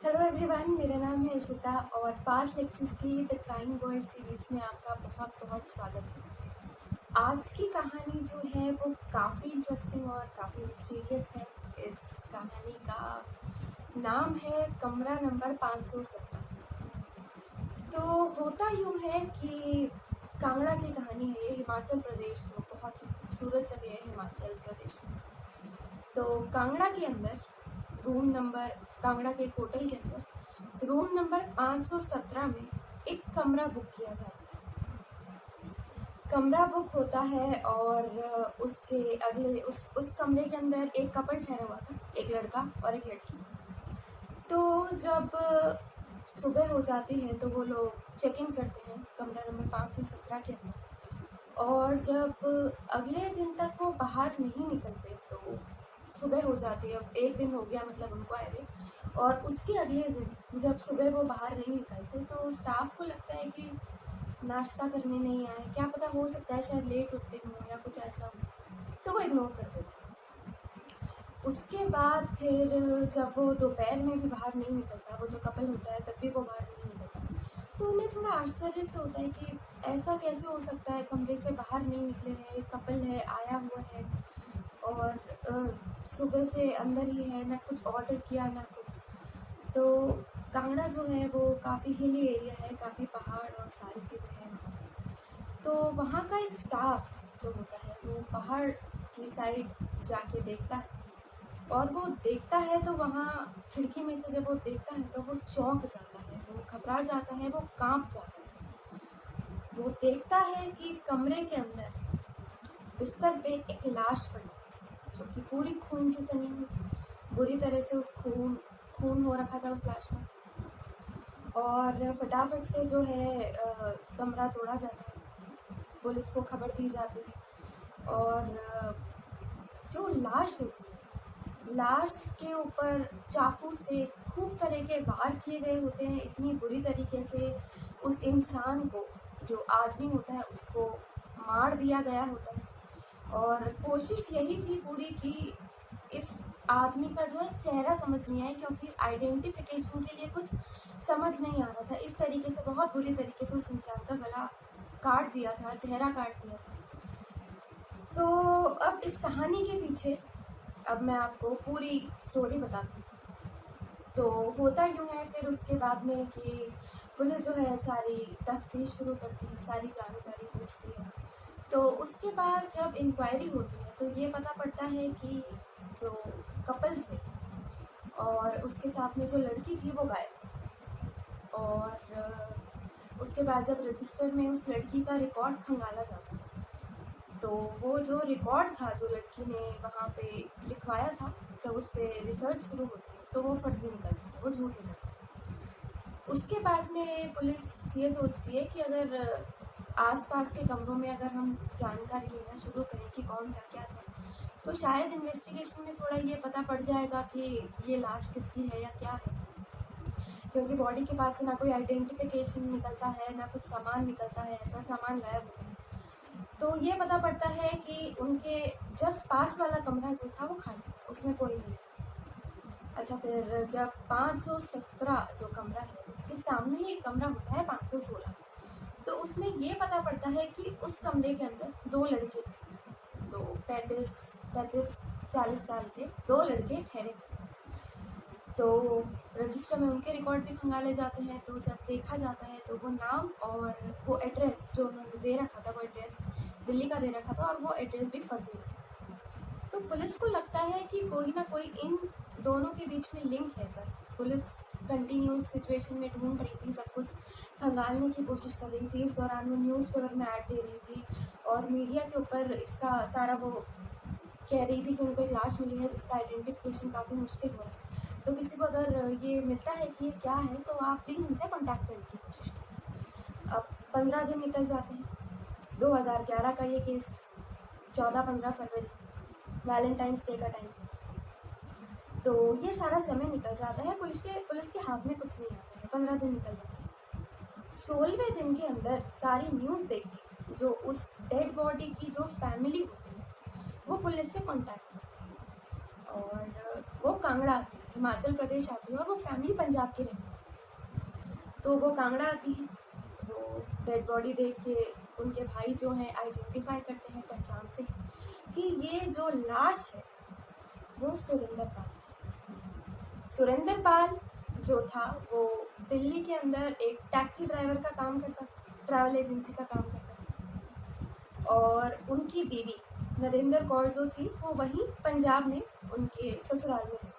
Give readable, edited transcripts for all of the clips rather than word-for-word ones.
Hello everyone, मेरा नाम है इशिता और पाथ लेक्सिस की द क्राइम वर्ल्ड सीरीज़ में आपका बहुत बहुत स्वागत है। आज की कहानी जो है वो काफ़ी इंटरेस्टिंग और काफ़ी मिस्टीरियस है। इस कहानी का नाम है कमरा नंबर 517। तो होता यूँ है कि कांगड़ा की कहानी है। ये हिमाचल प्रदेश में बहुत ही खूबसूरत जगह है हिमाचल प्रदेश में। तो कांगड़ा के अंदर रूम नंबर कांगड़ा के एक होटल के अंदर रूम नंबर 517 में एक कमरा बुक किया जाता है। कमरा बुक होता है और उसके अगले उस कमरे के अंदर एक कपल ठहरा हुआ था, एक लड़का और एक लड़की। तो जब सुबह हो जाती है तो वो लोग चेक इन करते हैं कमरा नंबर 517 के अंदर, और जब अगले दिन तक वो बाहर नहीं निकलते तो सुबह हो जाती है। अब एक दिन हो गया मतलब उनको आए हुए, और उसके अगले दिन जब सुबह वो बाहर नहीं निकलते तो स्टाफ को लगता है कि नाश्ता करने नहीं आए, क्या पता, हो सकता है शायद लेट उठते हों या कुछ ऐसा हो, तो वो इग्नोर कर देते हैं। उसके बाद फिर जब वो दोपहर में भी बाहर नहीं निकलता, वो जो कपल होता है तब भी वो बाहर नहीं निकलता, तो उन्हें थोड़ा आश्चर्य से होता है कि ऐसा कैसे हो सकता है, कमरे से बाहर नहीं निकले हैं, एक कपल है, आया हुआ है और सुबह से अंदर ही है, ना कुछ ऑर्डर किया ना कुछ। तो कांगड़ा जो है वो काफ़ी हिली एरिया है, काफ़ी पहाड़ और सारी चीज़ें हैं वहाँ पे। तो वहाँ का एक स्टाफ जो होता है वो पहाड़ की साइड जाके देखता है, और वो देखता है तो वहाँ खिड़की में से जब वो देखता है तो वो चौंक जाता है, वो घबरा जाता है, वो कांप जाता है। वो देखता है कि कमरे के अंदर बिस्तर पे एक लाश पड़ी है जो कि पूरी खून से सनी हुई, बुरी तरह से उस खून हो रखा था उस लाश में। और फटाफट से जो है कमरा तोड़ा जाता है, पुलिस को खबर दी जाती है, और जो लाश होती है, लाश के ऊपर चाकू से खूब तरह के वार किए गए होते हैं, इतनी बुरी तरीके से उस इंसान को, जो आदमी होता है, उसको मार दिया गया होता है। और कोशिश यही थी पूरी कि इस आदमी का जो है चेहरा समझ नहीं आए, क्योंकि आइडेंटिफिकेशन के लिए कुछ समझ नहीं आ रहा था। इस तरीके से बहुत बुरी तरीके से उस इंसान का गला काट दिया था, चेहरा काट दिया था। तो अब इस कहानी के पीछे अब मैं आपको पूरी स्टोरी बताती हूँ। तो होता यूँ है फिर उसके बाद में कि पुलिस जो है सारी तफ्तीश शुरू करती है, सारी जानकारी पूछती है। तो उसके बाद जब इंक्वायरी होती है तो ये पता पड़ता है कि जो कपल थे और उसके साथ में जो लड़की थी वो गायब थी। और उसके बाद जब रजिस्टर में उस लड़की का रिकॉर्ड खंगाला जाता है तो वो जो रिकॉर्ड था जो लड़की ने वहाँ पे लिखवाया था, जब उस पर रिसर्च शुरू होती है तो वो फर्जी निकलता है, वो झूठ निकलता है। उसके बाद में पुलिस ये सोचती है कि अगर आसपास के कमरों में अगर हम जानकारी लेना शुरू करें कि कौन था क्या था, तो शायद इन्वेस्टिगेशन में थोड़ा ये पता पड़ जाएगा कि ये लाश किसकी है या क्या है, क्योंकि बॉडी के पास से ना कोई आइडेंटिफिकेशन निकलता है, ना कुछ सामान निकलता है, ऐसा सामान गायब होता है। तो ये पता पड़ता है कि उनके जस्ट पास वाला कमरा जो था वो खाली था, उसमें कोई नहीं था। अच्छा, फिर जब 517 जो कमरा है उसके सामने ही एक कमरा होता है 516, तो उसमें ये पता पड़ता है कि उस कमरे के अंदर दो लड़के थे, दो 35-40 साल के दो लड़के ठहरे। तो रजिस्टर में उनके रिकॉर्ड भी खंगाले जाते हैं। तो जब देखा जाता है तो वो नाम और वो एड्रेस जो उन्होंने दे रखा था, वो एड्रेस दिल्ली का दे रखा था और वो एड्रेस भी फर्जी था। तो पुलिस को लगता है कि कोई ना कोई इन दोनों के बीच में लिंक है। पर पुलिस कंटिन्यूस सिचुएशन में ढूंढ रही थी, सब कुछ खंगालने की कोशिश कर रही थी। इस दौरान वो न्यूज़पेपर में ऐड दे रही थी और मीडिया के ऊपर इसका सारा वो कह रही थी कि उनको एक लाश मिली है जिसका आइडेंटिफिकेशन काफ़ी मुश्किल हो रहा है। तो किसी को अगर ये मिलता है कि ये क्या है तो आप प्लीज़ उनसे कॉन्टैक्ट करने की कोशिश करें। अब 15 दिन निकल जाते हैं। 2011 का ये केस, 14-15 फरवरी, वैलेंटाइंस डे का टाइम। तो ये सारा समय निकल जाता है, पुलिस के हाथ में कुछ नहीं आता है। 15 दिन निकल जाते हैं। 16वें दिन के अंदर सारी न्यूज़ देख के जो उस डेड बॉडी की जो फैमिली होती है वो पुलिस से कांटेक्ट करती है और वो कांगड़ा आती है। हिमाचल प्रदेश आती है और वो फैमिली पंजाब की रहने वाली है। तो वो कांगड़ा आती है, वो डेड बॉडी देख के उनके भाई जो हैं आइडेंटिफाई करते हैं, पहचानते हैं कि ये जो लाश है वो सुरेंद्र पाल जो था वो दिल्ली के अंदर एक टैक्सी ड्राइवर का काम करता था, ट्रैवल एजेंसी का काम करता था। और उनकी बीवी नरेंद्र कौर जो थी वो वहीं पंजाब में उनके ससुराल में रहती।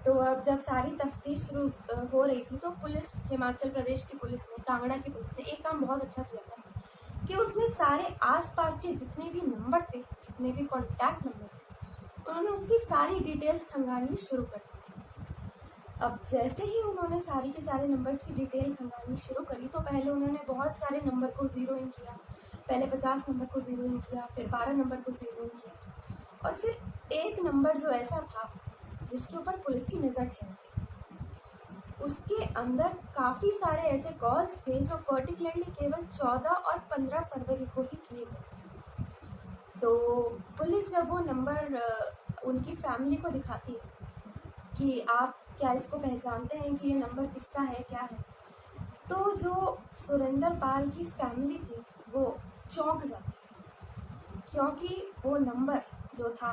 तो अब जब सारी तफ्तीश शुरू हो रही थी तो पुलिस, हिमाचल प्रदेश की पुलिस ने, कांगड़ा की पुलिस ने एक काम बहुत अच्छा किया था कि उसने सारे आसपास के जितने भी नंबर थे, जितने भी कॉन्टैक्ट नंबर थे, उन्होंने उसकी सारी डिटेल्स खंगालनी शुरू कर दी। अब जैसे ही उन्होंने सारी के सारे नंबर्स की डिटेल खंगालनी शुरू करी तो पहले उन्होंने बहुत सारे नंबर को ज़ीरो इन किया। पहले 50 नंबर को ज़ीरो इन किया, फिर 12 नंबर को ज़ीरो इन किया, और फिर एक नंबर जो ऐसा था जिसके ऊपर पुलिस की नज़र ठहर गई। उसके अंदर काफ़ी सारे ऐसे कॉल्स थे जो पर्टिकुलरली केवल 14 और 15 फरवरी को ही किए गए। तो पुलिस जब वो नंबर उनकी फैमिली को दिखाती है कि आप क्या इसको पहचानते हैं कि ये नंबर किसका है, क्या है, तो जो सुरेंद्र पाल की फैमिली थी वो चौंक जाती है, क्योंकि वो नंबर जो था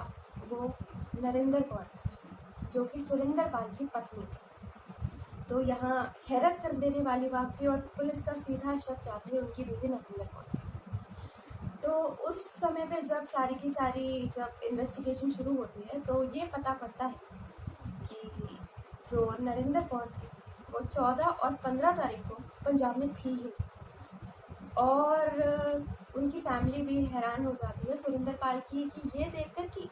वो नरेंद्र कौर का था, जो कि सुरेंद्र पाल की पत्नी थी। तो यहाँ हैरत कर देने वाली बात थी और पुलिस का सीधा शक जाते हैं उनकी बीवी नरेंद्र कौर। तो उस समय पे जब सारी की सारी जब इन्वेस्टिगेशन शुरू होती है तो ये पता पड़ता है कि जो नरेंद्र कौर थी वो 14 और 15 तारीख को पंजाब में थी ही, और उनकी फैमिली भी हैरान हो जाती है सुरेंद्र पाल की कि ये देखकर कि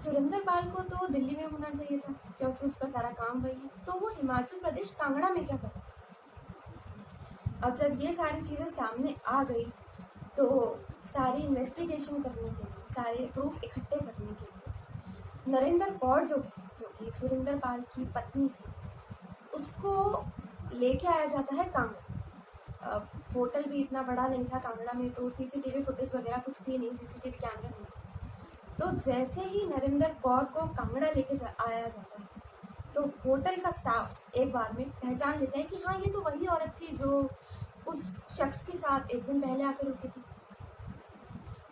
सुरेंद्र पाल को तो दिल्ली में होना चाहिए था क्योंकि उसका सारा काम वही है, तो वो हिमाचल प्रदेश कांगड़ा में क्या कर रहा था। अब जब ये सारी चीज़ें सामने आ गई तो सारी इन्वेस्टिगेशन करने के लिए, सारे प्रूफ इकट्ठे करने के लिए नरेंद्र कौर जो कि सुरेंद्र पाल की पत्नी थी, उसको लेके आया जाता है कांगड़ा। अब होटल भी इतना बड़ा नहीं था कांगड़ा में, तो सीसीटीवी फुटेज वगैरह कुछ थी नहीं, सीसीटीवी कैमरा नहीं था। तो जैसे ही नरेंद्र कौर को कांगड़ा लेके आया जाता है तो होटल का स्टाफ एक बार में पहचान लेता है कि हाँ ये तो वही औरत थी जो उस शख्स के साथ एक दिन पहले आकर रुकी थी।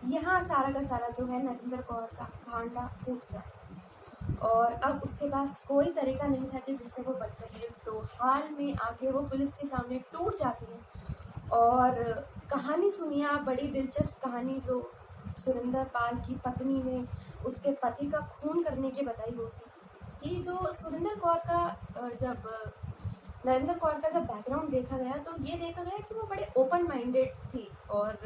यहाँ सारा का सारा जो है नरेंद्र कौर का भांडा फूट जाए और अब उसके पास कोई तरीका नहीं था कि जिससे वो बच सके। तो हाल में आके वो पुलिस के सामने टूट जाती है और कहानी सुनिए आप, बड़ी दिलचस्प कहानी जो सुरेंद्र पाल की पत्नी ने उसके पति का खून करने की बताई होती कि जो सुरेंद्र कौर का जब नरेंद्र कौर का जब बैकग्राउंड देखा गया तो ये देखा गया कि वो बड़े ओपन माइंडेड थी और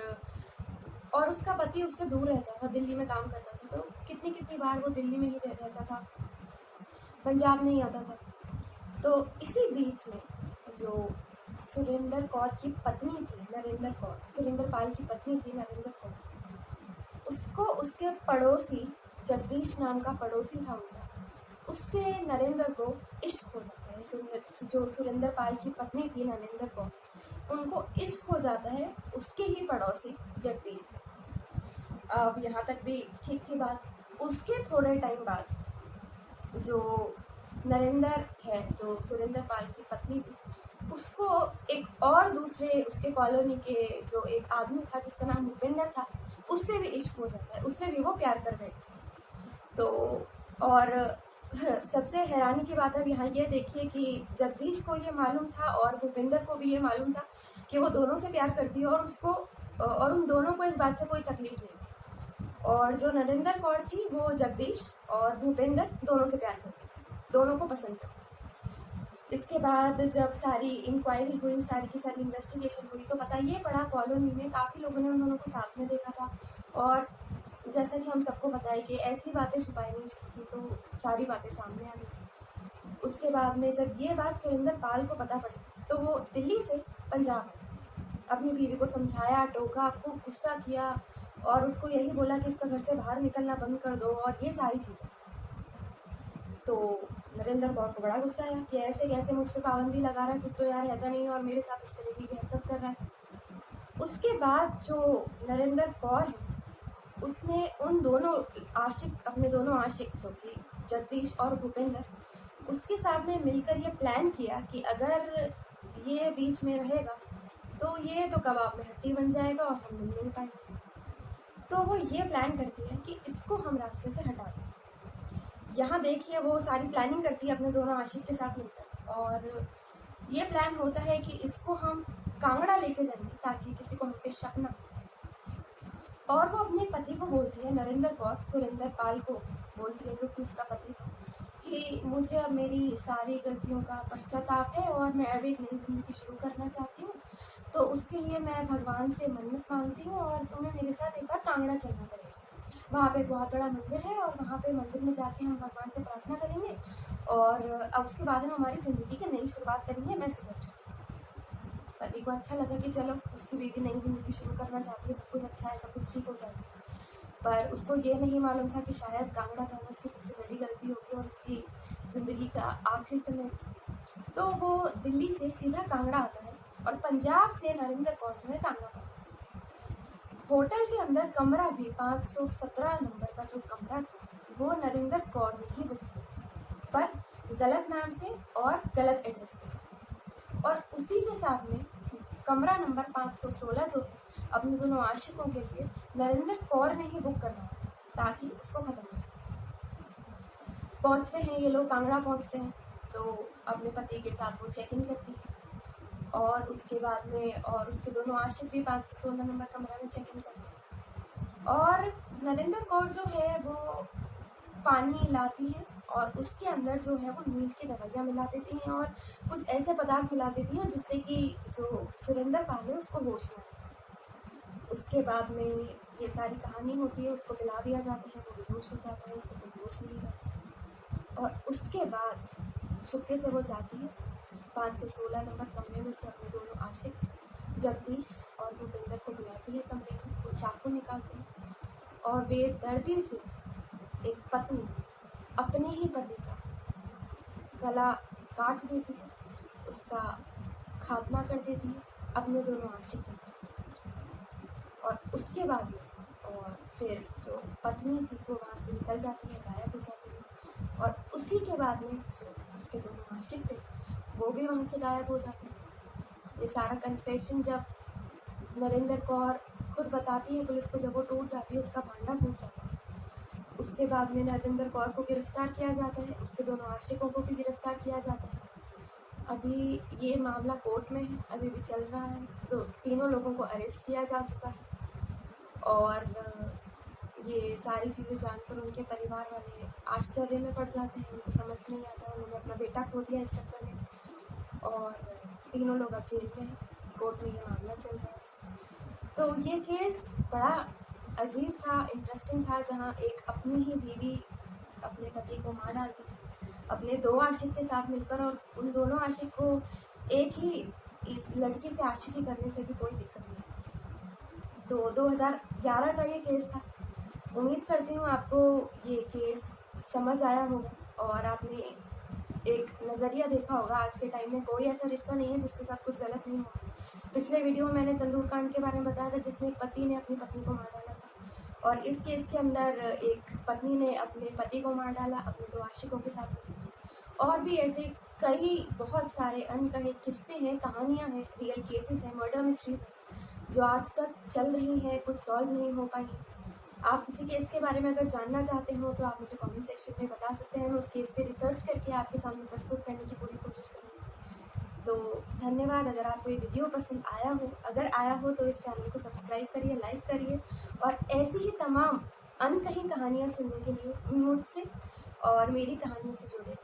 उसका पति उससे दूर रहता था, दिल्ली में काम करता था, तो कितनी बार वो दिल्ली में ही रहता था, पंजाब नहीं आता था। तो इसी बीच में जो सुरेंद्र कौर की पत्नी थी नरेंद्र कौर, सुरेंद्र पाल की पत्नी थी नरेंद्र कौर, उसको उसके पड़ोसी जगदीश नाम का पड़ोसी था उनका, उससे नरेंद्र को इश्क हो जाता है। जो सुरेंद्र पाल की पत्नी थी नरेंद्र कौर, उनको इश्क हो जाता है उसके ही पड़ोसी जगदीश से। अब यहाँ तक भी ठीक थी बात। उसके थोड़े टाइम बाद जो नरेंद्र है, जो सुरेंद्र पाल की पत्नी थी, उसको एक और दूसरे उसके कॉलोनी के जो एक आदमी था जिसका नाम भूपेंद्र था, उससे भी इश्क हो जाता है, उससे भी वो प्यार कर बैठती। तो और सबसे हैरानी की बात अब यहाँ ये देखिए कि जगदीश को ये मालूम था और भूपेंद्र को भी ये मालूम था कि वो दोनों से प्यार करती है और उन दोनों को इस बात से कोई तकलीफ नहीं। और जो नरेंद्र कौर थी वो जगदीश और भूपेंद्र दोनों से प्यार करती थी, दोनों को पसंद करती। इसके बाद जब सारी इंक्वायरी हुई, सारी की सारी इन्वेस्टिगेशन हुई तो पता ये पड़ा कॉलोनी में काफ़ी लोगों ने उन दोनों को साथ में देखा था। और जैसा कि हम सबको पता है कि ऐसी बातें छुपाई नहीं सकती, तो सारी बातें सामने आ गई। उसके बाद में जब ये बात सुरेंद्र पाल को पता पड़ी तो वो दिल्ली से पंजाब अपनी बीवी को समझाया, टोका, खूब गुस्सा किया और उसको यही बोला कि इसका घर से बाहर निकलना बंद कर दो और ये सारी चीज़ें। तो नरेंद्र कौर को बड़ा गुस्सा आया कि ऐसे कैसे मुझ पर पाबंदी लगा रहा है, खुद तो यहाँ रहता नहीं है और मेरे साथ इस तरीके की हरकत कर रहा है। उसके बाद जो नरेंद्र कौर है उसने उन दोनों आशिक, अपने दोनों आशिक जो कि जगदीश और भूपेंद्र, उसके साथ में मिलकर ये प्लान किया कि अगर ये बीच में रहेगा तो ये तो कबाब में हड्डी बन जाएगा और हम मिल नहीं पाएंगे। तो वो ये प्लान करती है कि इसको हम रास्ते से हटा दें। यहाँ देखिए वो सारी प्लानिंग करती है अपने दोनों आशिक के साथ मिलकर, और ये प्लान होता है कि इसको हम कांगड़ा लेके जाएंगे ताकि किसी को हम पे शक ना हो। और वो अपने पति को बोलती है, नरेंद्र कौर सुरेंद्र पाल को बोलती है, जो कि उसका पति था, कि मुझे अब मेरी सारी गलतियों का पश्चाताप है और मैं अब एक नई ज़िंदगी शुरू करना चाहती हूँ। तो उसके लिए मैं भगवान से मन्नत मांगती हूँ और तुम्हें मेरे साथ एक बार कांगड़ा चलना पड़ेगा। वहाँ पे बहुत बड़ा मंदिर है और वहाँ पे मंदिर में जाके हम भगवान से प्रार्थना करेंगे और अब उसके बाद हम हमारी ज़िंदगी की नई शुरुआत करेंगे, मैं सुधर जाऊँगी। पति को अच्छा लगा कि चलो उसकी बीवी नई ज़िंदगी शुरू करना चाहती है, सब कुछ अच्छा है, सब कुछ ठीक हो जाएगा। पर उसको ये नहीं मालूम था कि शायद कांगड़ा जाना उसकी सबसे बड़ी गलती होगी और उसकी ज़िंदगी का आखिरी समय। तो वो दिल्ली से सीधा कांगड़ा आता है और पंजाब से नरेंद्र कौर जो है कांगड़ा पहुँचती है। होटल के अंदर कमरा भी 517 नंबर का जो कमरा था वो नरेंद्र कौर ने ही बुक किया, पर गलत नाम से और गलत एड्रेस के साथ। और उसी के साथ में कमरा नंबर 516 जो है अपने दोनों आशिकों के लिए नरेंद्र कौर ने ही बुक करना था ताकि उसको ख़त्म कर सके। पहुँचते हैं ये लोग, कांगड़ा पहुँचते हैं तो अपने पति के साथ वो चेक इन करती है और उसके बाद में और उसके दोनों आशिक भी 516 नंबर कमरा में चेक इन करते हैं। और नरेंद्र कौर जो है वो पानी लाती है और उसके अंदर जो है वो नींद की दवाइयाँ मिला देती हैं और कुछ ऐसे पदार्थ मिला देती हैं जिससे कि जो सुरेंद्र पाल है उसको होश ना आए। उसके बाद में ये सारी कहानी होती है, उसको पिला दिया जाता है, वो बेहोश हो जाता है, उसको कोई होश नहीं रहता। और उसके बाद छुपके से वो जाती है 516 नंबर कमरे में से अपने दोनों आशिक जगदीश और भूपेंद्र को बुलाती है कमरे में। वो चाकू निकालते हैं और बेदर्दी से एक पत्नी अपने ही पति का गला काट देती है, उसका खात्मा कर देती है अपने दोनों आशिक के साथ। और उसके बाद में और फिर जो पत्नी थी वो वहाँ से निकल जाती है, गायब हो जाती है। और उसी के बाद में जो उसके दोनों आशिक थे वो भी वहाँ से गायब हो जाते हैं। ये सारा कन्फेशन जब नरेंद्र कौर खुद बताती है पुलिस को, जब वो टूट जाती है, उसका भांडा फूट जाता है। उसके बाद में नरेंद्र कौर को गिरफ्तार किया जाता है, उसके दोनों आशिकों को भी गिरफ्तार किया जाता है। अभी ये मामला कोर्ट में है, अभी भी चल रहा है। तो तीनों लोगों को अरेस्ट किया जा चुका है और ये सारी चीज़ें जानकर उनके परिवार वाले आश्चर्य में पड़ जाते हैं, उनको समझ नहीं आता, उन्होंने अपना बेटा खो दिया इस चक्कर में। और तीनों लोग अब जेल में हैं, कोर्ट में ये मामला चल रहा है। तो ये केस बड़ा अजीब था, इंटरेस्टिंग था, जहाँ एक अपनी ही बीवी अपने पति को मार डालती है अपने दो आशिक के साथ मिलकर, और उन दोनों आशिक को एक ही इस लड़की से आशिकी करने से भी कोई दिक्कत नहीं। तो 2011 का ये केस था। उम्मीद करती हूँ आपको ये केस समझ आया होगा और आपने एक नज़रिया देखा होगा। आज के टाइम में कोई ऐसा रिश्ता नहीं है जिसके साथ कुछ गलत नहीं हो। पिछले वीडियो में मैंने तंदूर कांड के बारे में बताया था जिसमें एक पति ने अपनी पत्नी को मार डाला था, और इस केस के अंदर एक पत्नी ने अपने पति को मार डाला अपने दो आशिकों के साथ। और भी ऐसे कई बहुत सारे अनकहे किस्से हैं, कहानियाँ हैं, रियल केसेस हैं, मर्डर मिस्ट्रीज हैं जो आज तक चल रही हैं, कुछ सॉल्व नहीं हो पाई। आप किसी केस के बारे में अगर जानना चाहते हो तो आप मुझे कमेंट सेक्शन में बता सकते हैं, मैं उस केस पे रिसर्च करके आपके सामने प्रस्तुत करने की पूरी कोशिश करूँगी। तो धन्यवाद। अगर आपको ये वीडियो पसंद आया हो, अगर आया हो तो इस चैनल को सब्सक्राइब करिए, लाइक करिए और ऐसी ही तमाम अनकही कहानियाँ सुनने के लिए मुझसे और मेरी कहानियों से जुड़े